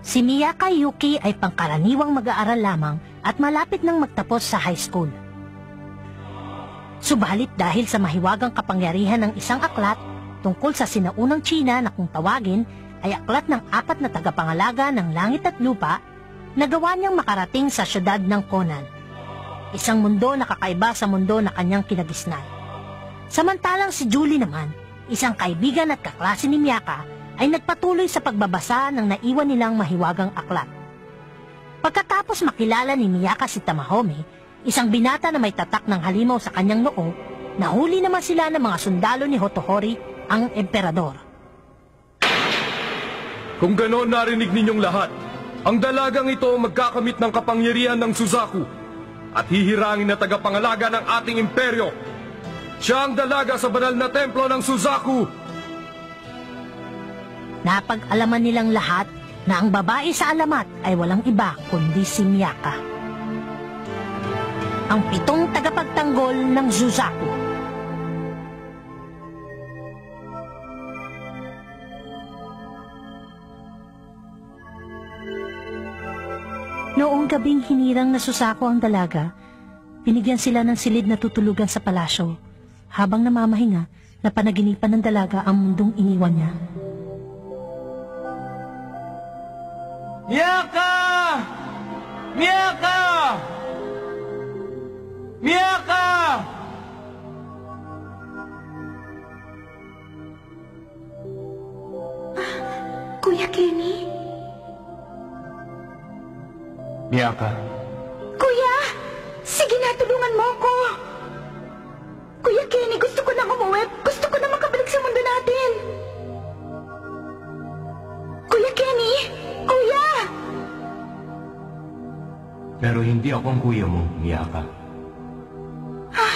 Si Miyaka Yuki ay pangkaraniwang mag-aaral lamang at malapit nang magtapos sa high school. Subalit dahil sa mahiwagang kapangyarihan ng isang aklat tungkol sa sinaunang Tsina na kung tawagin ay aklat ng 4 na tagapangalaga ng langit at lupa, nagawa niyang makarating sa syudad ng Conan. Isang mundo na kakaiba sa mundo na kanyang kinagisnan. Samantalang si Julie naman, isang kaibigan at kaklase ni Miyaka, ay nagpatuloy sa pagbabasa ng naiwan nilang mahiwagang aklat. Pagkatapos makilala ni Miyaka si Tamahome, isang binata na may tatak ng halimaw sa kanyang noo, nahuli naman sila ng mga sundalo ni Hotohori, ang emperador. Kung gano'n narinig ninyong lahat, ang dalagang ito magkakamit ng kapangyarihan ng Suzaku at hihirangin na tagapangalaga ng ating imperyo. Siya ang dalaga sa banal na templo ng Suzaku. Napag-alaman nilang lahat na ang babae sa alamat ay walang iba kundi si Miyaka, ang 7 tagapagtanggol ng Suzaku. Noong gabing hinirang na Suzaku ang dalaga, binigyan sila ng silid na tutulugan sa palasyo. Habang namamahinga, napanaginipan ng dalaga ang mundong iniwan niya. Miyaka! Miyaka! Miyaka! Kuya Kenny? Miyaka? Kuya! Sige na, tulungan mo ako! Kuya Kenny, gusto ko nang umuwi. Gusto ko na makabalik sa mundo natin. Kuya Kenny! Kuya! Pero hindi ako ang kuya mo, Miyaka. Ha?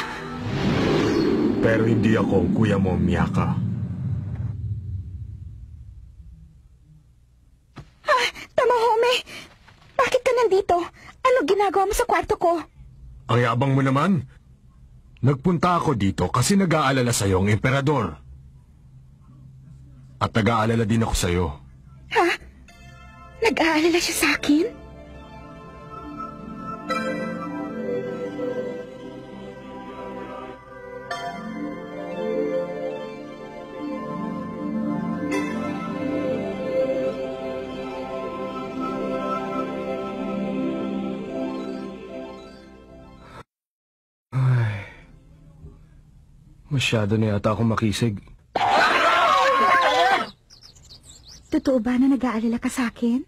Pero hindi ako ang kuya mo, Miyaka. Ha? Tamahome! Bakit ka nandito? Ano ginagawa mo sa kwarto ko? Ang yabang mo naman. Nagpunta ako dito kasi nag-aalala sa'yo ang emperador. At nag-aalala din ako sa'yo. Ha? Nag-aalala siya sa akin? Masyado na yata akong makisig. Totoo ba na nag-aalala ka sa akin?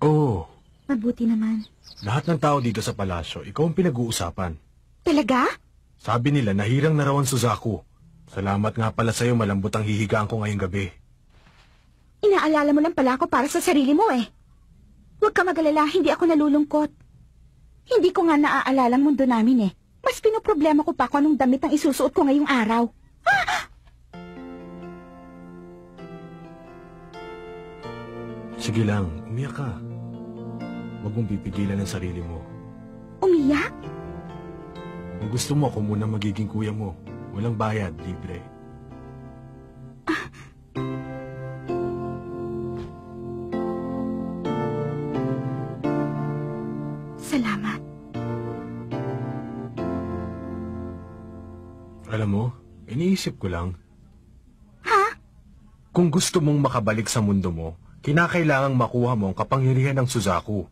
Oo. Mabuti naman. Lahat ng tao dito sa palasyo, ikaw ang pinag-uusapan. Talaga? Sabi nila, nahirang na raw ang Suzaku. Salamat nga pala sa'yo, malambot ang hihigaan ko ngayong gabi. Inaalala mo lang pala ako para sa sarili mo eh. Huwag ka mag-alala, hindi ako nalulungkot. Hindi ko nga naaalala ang mundo namin eh. Mas pinoproblema ko pa kung anong damit ang isusuot ko ngayong araw. Sige lang, umiyak ka. Huwag mong pipigilan ang sarili mo. Umiyak? Kung gusto mo, ako muna magiging kuya mo. Walang bayad, libre. Salamat. Alam mo, iniisip ko lang. Ha? Kung gusto mong makabalik sa mundo mo, kinakailangang makuha mo ang kapangyarihan ng Suzaku.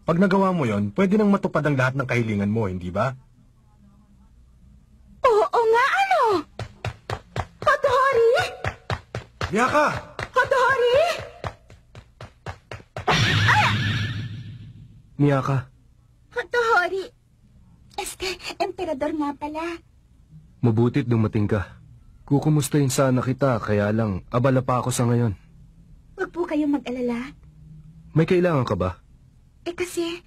Pag nagawa mo yon, pwede nang matupad ang lahat ng kahilingan mo, hindi ba? Oo nga, ano? Hotohori! Miyaka! Hotohori! Miyaka, Hotohori! Emperador nga pala. mabutit dumating ka. Kukumustahin sana kita, kaya lang, abala pa ako sa ngayon. Huwag po kayong mag-alala. May kailangan ka ba? Eh kasi,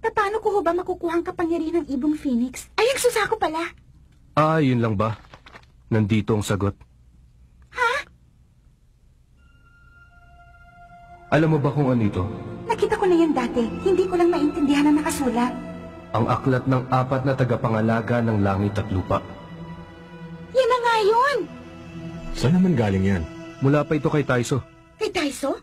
paano ko ho ba makukuha ang kapangyarihan ng Ibong Phoenix? Ay, ang Suzaku pala. Ah, yun lang ba? Nandito ang sagot. Ha? Alam mo ba kung ano ito? Nakita ko na yan dati. Hindi ko lang maintindihan ang nakasulat. Ang aklat ng 4 na tagapangalaga ng langit at lupa. Yan na nga yun! Saan naman galing yan? Mula pa ito kay Taiso. Kay Taiso?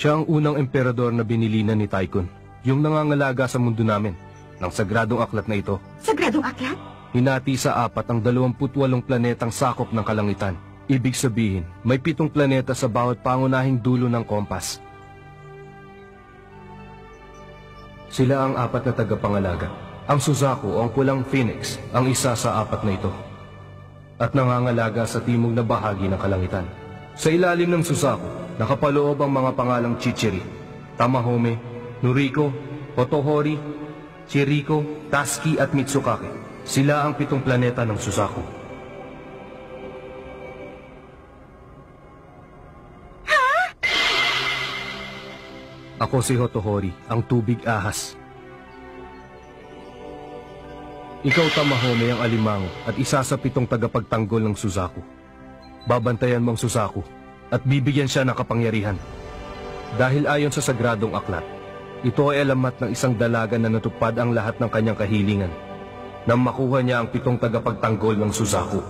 Siya ang unang emperador na binilinan ni Tycoon, yung nangangalaga sa mundo namin, ng sagradong aklat na ito. Sagradong aklat? Hinati sa 4 ang 28 planetang sakop ng kalangitan. Ibig sabihin, may 7 planeta sa bawat pangunahing dulo ng kompas. Sila ang 4 na tagapangalaga. Ang Suzaku o ang pulang Phoenix ang isa sa 4 na ito. At nangangalaga sa timog na bahagi ng kalangitan. Sa ilalim ng Suzaku, nakapaloob ang mga pangalang Chichiri, Tamahome, Noriko, Otohori, Chiriko, Taski at Mitsukake. Sila ang 7 planeta ng Suzaku. Ha? Ako si Hotohori, ang tubig ahas. Ikaw, Tamahome, ang alimango at isa sa 7 tagapagtanggol ng Suzaku. Babantayan mo ang Suzaku at bibigyan siya ng kapangyarihan. Dahil ayon sa sagradong aklat, ito ay alamat ng isang dalaga na natupad ang lahat ng kanyang kahilingan nang makuha niya ang 7 tagapagtanggol ng Suzaku.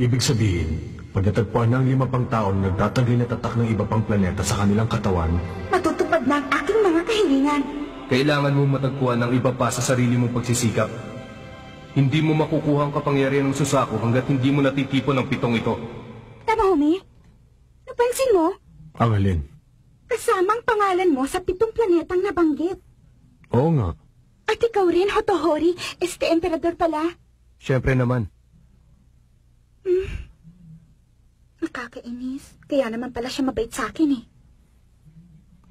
Ibig sabihin, pag natagpuan ng 5 pang taon nagtatagli na tatak ng iba pang planeta sa kanilang katawan, Matutupad na ang aking mga kahilingan. Kailangan mo matagpuan ng iba pa sa sarili mong pagsisikap. Hindi mo makukuha ang kapangyarihan ng Suzaku hanggat hindi mo natitipon ang 7 ito. Tamahome, napansin mo? ang alin? Kasamang pangalan mo sa 7 planetang nabanggit. Oo nga. At ikaw rin, Hotohori, emperador pala. Siyempre naman. Nakakainis. Kaya naman pala siya mabait sa akin eh.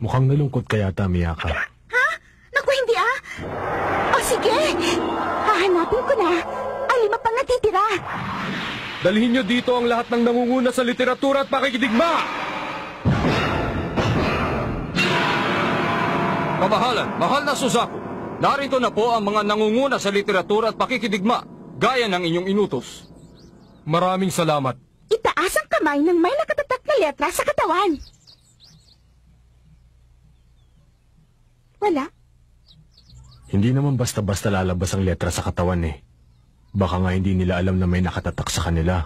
Mukhang nalungkot ka yata, Miyaka. Ha? Naku, hindi ah! O sige! Hahanapin ko na. Ang 5 pang natitira. Dalhin niyo dito ang lahat ng nangunguna sa literatura at pakikidigma! Kamahalan, mahal na Suzaku. Narito na po ang mga nangunguna sa literatura at pakikidigma, gaya ng inyong inutos. Maraming salamat. Itaas ang kamay ng may nakatatak na letra sa katawan. Wala. Hindi naman basta-basta lalabas ang letra sa katawan eh. Baka nga hindi nila alam na may nakatatak sa kanila.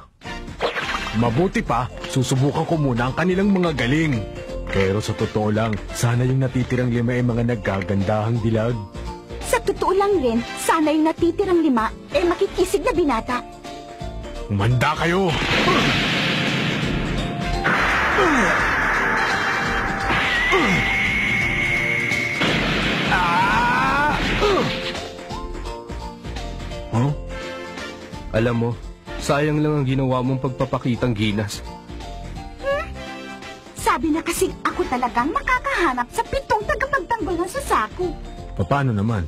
Mabuti pa, susubukan ko muna ang kanilang mga galing. Pero sa totoo lang, sana yung natitirang 5 ay mga naggagandahang dilag. Sa totoo lang rin, sana yung natitirang 5 makikisig na binata. Umanda kayo! Huh? Alam mo, sayang lang ang ginawa mong pagpapakitang ginas. Sabi na kasi ako talagang makakahanap sa 7 tagapagtanggol ng Suzaku. Paano naman?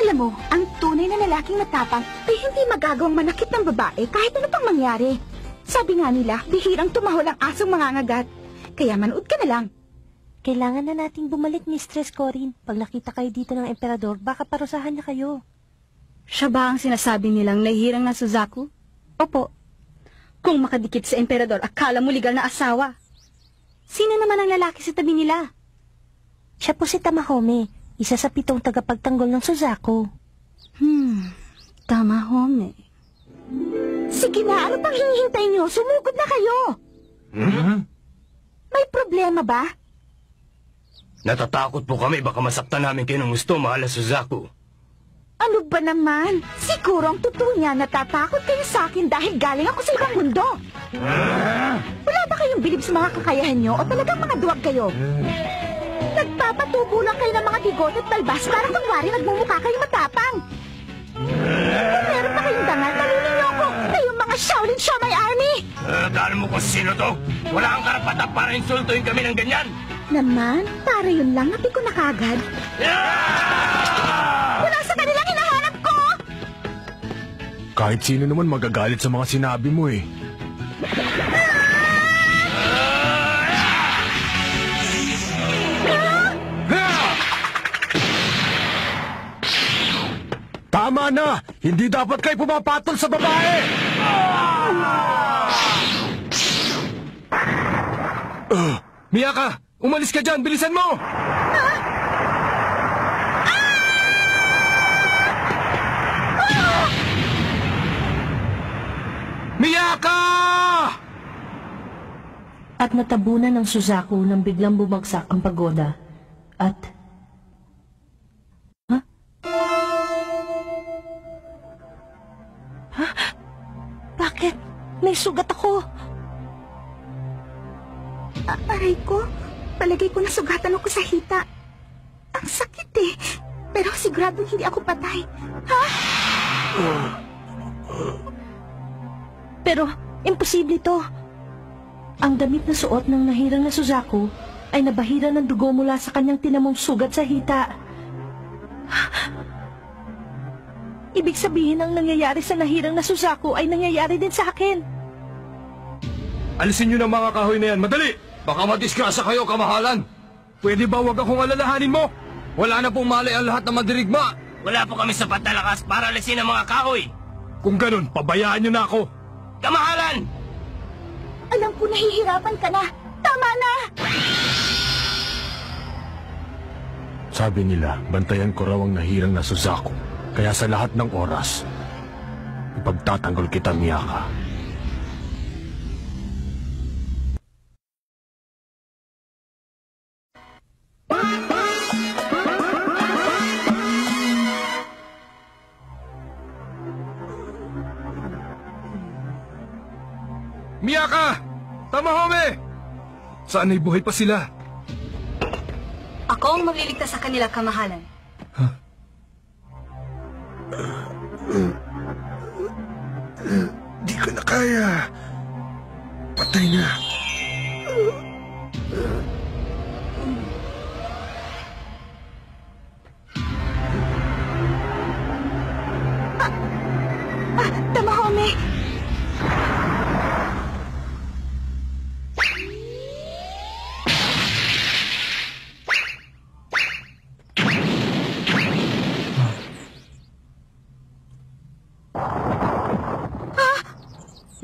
Alam mo, ang tunay na lalaking matapang ay hindi magagawang manakit ng babae kahit ano pang mangyari. Sabi nga nila, bihirang tumahol ang asong mangangagat. Kaya manood ka na lang. Kailangan na nating bumalik, Mistress Corin. Pag nakita kayo dito ng emperador, baka parusahan niya kayo. Siya ba ang sinasabi nilang nahihirang na Suzaku? Opo. Kung makadikit sa emperador, akala mo legal na asawa. Sino naman ang lalaki sa tabi nila? Siya po si Tamahome, isa sa 7 tagapagtanggol ng Suzaku. Tamahome. Sige na, ano pang hinihintay nyo? Sumugod na kayo. May problema ba? Natatakot po kami, baka masaktan namin kayo ng gusto, mahal na Suzaku. Ano ba naman? Siguro ang totoo niya, natatakot kayo sa akin dahil galing ako sa ibang mundo. Wala ba kayong bilib sa mga kakayahan nyo o talagang mga duwag kayo? Nagpapatubo lang kayo ng mga bigot at balbas para kunwari nagmumukha kayong matapang. Kung meron pa kayong dangal, talinin niyo ako. Kayong mga Shaolin Shomai Army! Akala mo kung sino to? Wala kang karapatan para insultuin kami ng ganyan! Naman, para yun lang, napi ko na kagad. Wala sa kanilang hinahanap ko! Kahit sino naman magagalit sa mga sinabi mo eh. Tama na! Hindi dapat kayo pumapatol sa babae! Miyaka! Umalis ka dyan! Bilisan mo! Miyaka! At natabunan ng Suzaku nang biglang bumagsak ang pagoda. At... Ha? Ha? Bakit? May sugat ako. Aray ko, palagay ko nasugatan ako sa hita. Ang sakit eh. Pero sigurado hindi ako patay. Ha? Pero, imposible to. Ang damit na suot ng nahirang na Suzaku ay nabahira ng dugo mula sa kanyang tinamong sugat sa hita. Ibig sabihin ang nangyayari sa nahirang na Suzaku ay nangyayari din sa akin. Alisin nyo ng mga kahoy na yan, madali! Baka madisgrasya kayo, kamahalan. Pwede ba wag akong alalahanin mo? Wala na pong mali ang lahat na madirigma. Wala po kami sapat na lakas para alisin ang mga kahoy. Kung ganun, pabayaan nyo na ako. Kamahalan! Alam ko nahihirapan ka na. Tama na! Sabi nila, bantayan ko raw ang nahirang na Suzaku. Kaya sa lahat ng oras, ipagtatanggol kita, Miyaka. Miyaka! Tamahome! Saan ay buhay pa sila? Ako ang magliligtas sa kanila, kamahalan. Di ko na kaya. Patay na. Tamahome!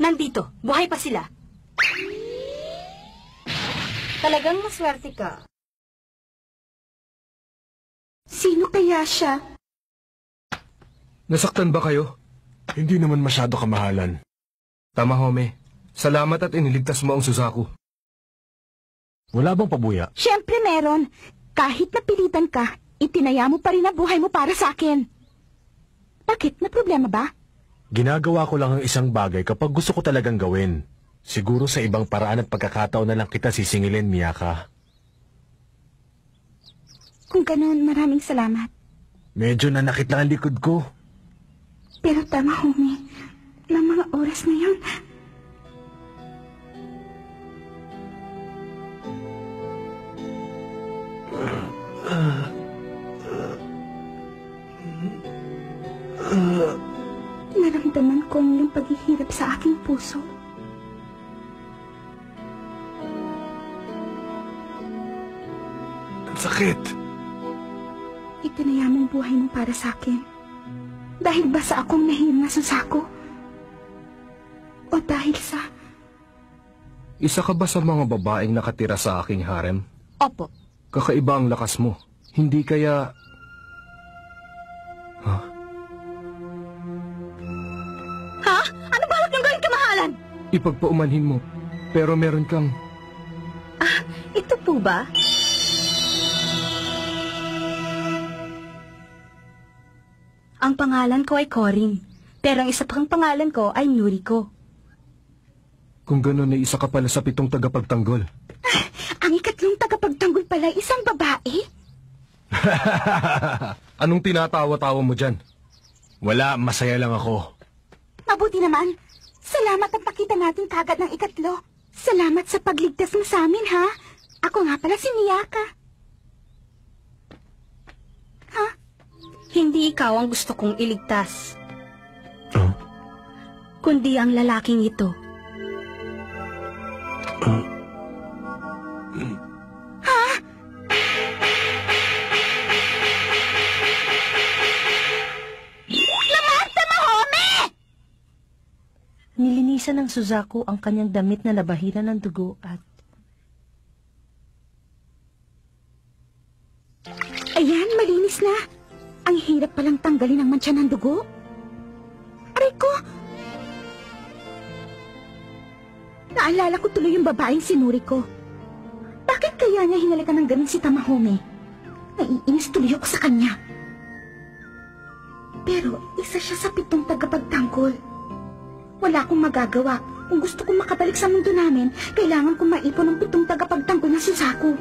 Nandito, buhay pa sila. Talagang maswerte ka. Sino kaya siya? Nasaktan ba kayo? Hindi naman masyado, kamahalan. Tamahome, salamat at iniligtas mo ang Suzaku. Wala bang pabuya? Siyempre meron. Kahit napilitan ka, itinaya mo pa rin ang buhay mo para sa akin. Bakit? May problema ba? Ginagawa ko lang ang isang bagay kapag gusto ko talagang gawin. Siguro sa ibang paraan at pagkakataon na lang kita sisingilin, Miyaka. Kung ganoon, maraming salamat. Medyo nanakit lang ang likod ko. Pero Tamahome, ng mga oras na yun, naramdaman ko ang iyong paghihirap sa aking puso. Ang sakit. Itinaya mong buhay mo para sa akin. Dahil ba sa akong nahirang na Suzaku? O dahil sa... Isa ka ba sa mga babaeng nakatira sa aking harem? Opo. Kakaiba ang lakas mo. Hindi kaya... Ha? Ano balak niyong gawin, kamahalan? Ipagpaumanhin mo. Pero meron kang... Ito po ba? Ang pangalan ko ay Corin. Pero ang isa pang pangalan ko ay Noriko. Kung gano'n ay isa ka pala sa 7 tagapagtanggol. Ang ikatlong tagapagtanggol pala isang babae? Anong tinatawa-tawa mo dyan? Wala, masaya lang ako. Mabuti naman. Salamat at nakita natin kagad ng ikatlo. Salamat sa pagligtas mo sa amin, ha? Ako nga pala si Miyaka. Ha? Hindi ikaw ang gusto kong iligtas. Kundi ang lalaking ito. Nilinisan ng Suzaku ang kanyang damit na nabahira ng dugo at... Ayan, malinis na. Ang hirap palang tanggalin ang mantsa ng dugo. Aray ko! Naalala ko tuloy yung babaeng sinuri ko. Bakit kaya niya hinalikan ng ganun si Tamahome? Naiinis tuloy ako sa kanya. Pero isa siya sa 7 tagapagtanggol. Wala akong magagawa. Kung gusto kong makabalik sa mundo namin, kailangan kong maipon ng 7 tagapagtanggol na Suzaku.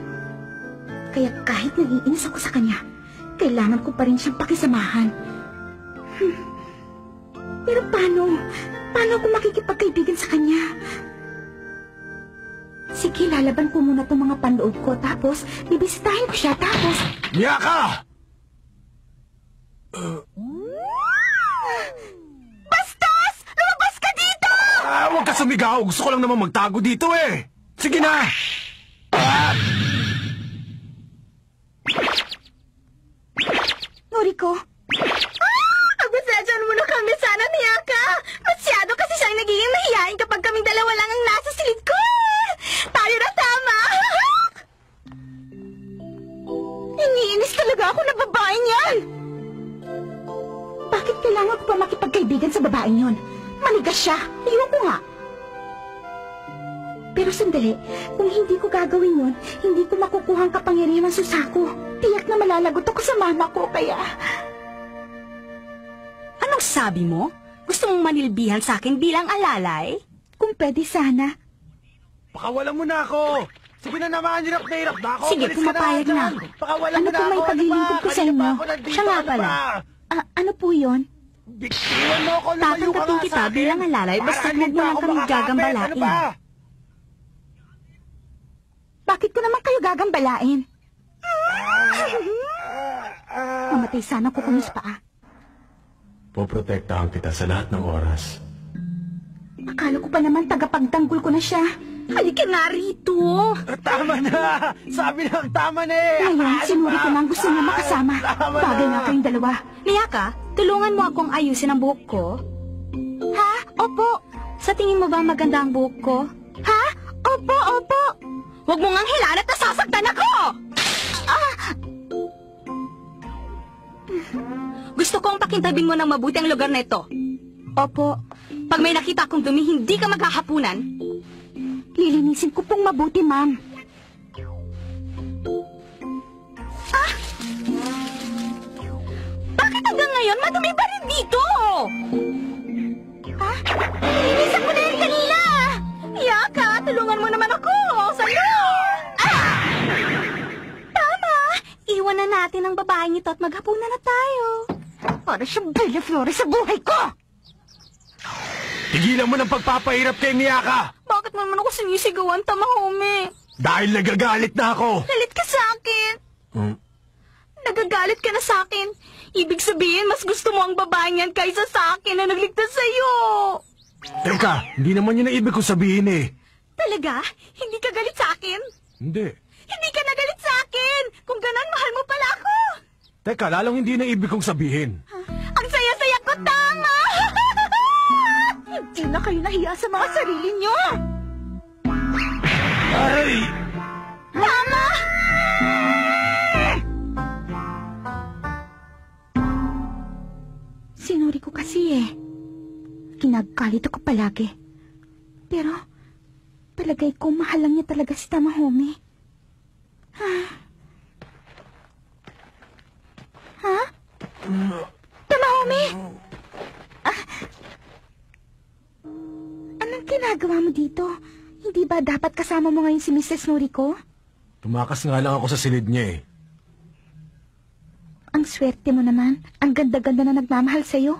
Kaya kahit naiinis ako sa kanya, kailangan ko pa rin siyang pakisamahan. Pero paano? Paano ako makikipagkaibigan sa kanya? Sige, lalaban ko muna itong mga panloob ko, tapos bibisitahin ko siya, tapos... Miyaka! Bastos! Lumabas ka dito! Huwag ka sumigaw. Gusto ko lang naman magtago dito eh. Sige na! Noriko? Pagpasensyahan mo na kami sana, Miyaka! Masyado kasi siyang nagiging mahihain kapag kaming dalawa lang ang nasa silid ko! Tayo na tama! Iniinis talaga ako na babaeng yan! Bakit kailangan ko pa makipagkaibigan sa babaeng yon? Manigas siya! Ayoko nga! Pero sandali, kung hindi ko gagawin yun, hindi ko makukuha ang kapangyarihan ng Suzaku. Tiyak na malalagot ako sa mama ko, kaya... Anong sabi mo? Gusto mong manilbihan sa akin bilang alalay? Kung pwede sana. Pakawalan mo na ako! Sige na naman, hirap na ako! Sige, Umalis ka pumapayag na dyan. ako. Pakawalan Ano mo na po may ako! paglilingkod ko sa Kanina pa inyo? ako nandito, Siya nga ano pala. ba? Ano po yun? Biktiwan mo ako, lumayo ka Tatanggapin nga kita sa akin. bilang alalay, basta Para huwag mo hindi lang ako kami makakapit. gagambalain. Ano ba? Bakit ko naman kayo gagambalain? Mamatay sana ko kung paa. Poprotektahan kita sa lahat ng oras. Akala ko pa naman tagapagtanggol ko na siya. Halika nga rito! Tama na! Sabi lang, tama na eh! Ngayon, sinuri ko na ang gusto niya makasama. Bagay nga kayong dalawa. Miyaka, tulungan mo akong ayusin ang buhok ko. Ha? Opo. Sa tingin mo ba maganda ang buhok ko? Ha? Opo, opo. Huwag mo ngang hilaan at nasasaktan ako! Gusto kong pakintabing mo ng mabuti ang lugar na ito. Opo. Pag may nakita akong dumi, hindi ka maghahapunan. Lilinisin ko pong mabuti, ma'am. Bakit hanggang ngayon madumi pa rin dito? Lilinisan ko na yan kanina. Miyaka, tulungan mo naman ako! Salo! Tama! Iwan na natin ang babaeng ito at maghapunan na tayo. Para siyang Bella Flores sa buhay ko. Tigilan mo ng pagpapahirap kay Miyaka! Bakit mo naman ako sinisigawan, Tamahome? Dahil nagagalit na ako! Galit ka sa akin! Nagagalit ka na sa akin. Ibig sabihin, mas gusto mo ang babaeng yan kaysa sa akin na nagligtas sa'yo. Teka, hindi naman yun ang ibig kong sabihin eh. Talaga? Hindi ka galit sa akin? Hindi. Hindi ka nagalit sa akin! Kung ganon, mahal mo pala ako! Teka, lalong hindi na ibig kong sabihin. Ang saya-saya ko, tama! Hindi na kayo nahiya sa mga sarili niyo. Ay! Tama! Sinuri ko kasi eh. Kinagalit ako palagi. Pero, palagay ko mahal lang niya talaga si Tamahome. Ha? Tamahome? Anong ginagawa mo dito? Hindi ba dapat kasama mo ngayon si Mrs. Noriko? Tumakas nga lang ako sa silid niya eh. Ang swerte mo naman. Ang ganda-ganda na nagmamahal sa'yo.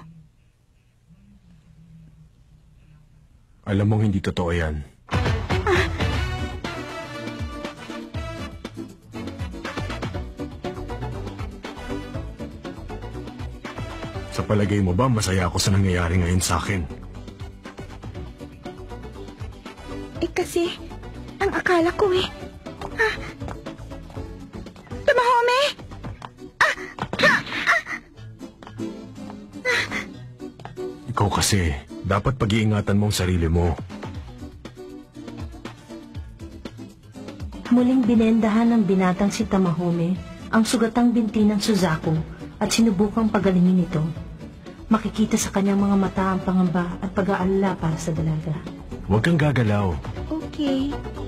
Alam mong hindi totoo yan. Sa palagay mo ba masaya ako sa nangyayari ngayon sa akin? Kasi, ang akala ko eh. Tamahome! Ikaw kasi, dapat pag-iingatan mo ang sarili mo. Muling binendahan ng binatang si Tamahome ang sugatang binti ng Suzaku at sinubukang pagalingin ito. Makikita sa kanyang mga mata ang pangamba at pag-aalala para sa dalaga. Huwag kang gagalaw. Opo. Okay.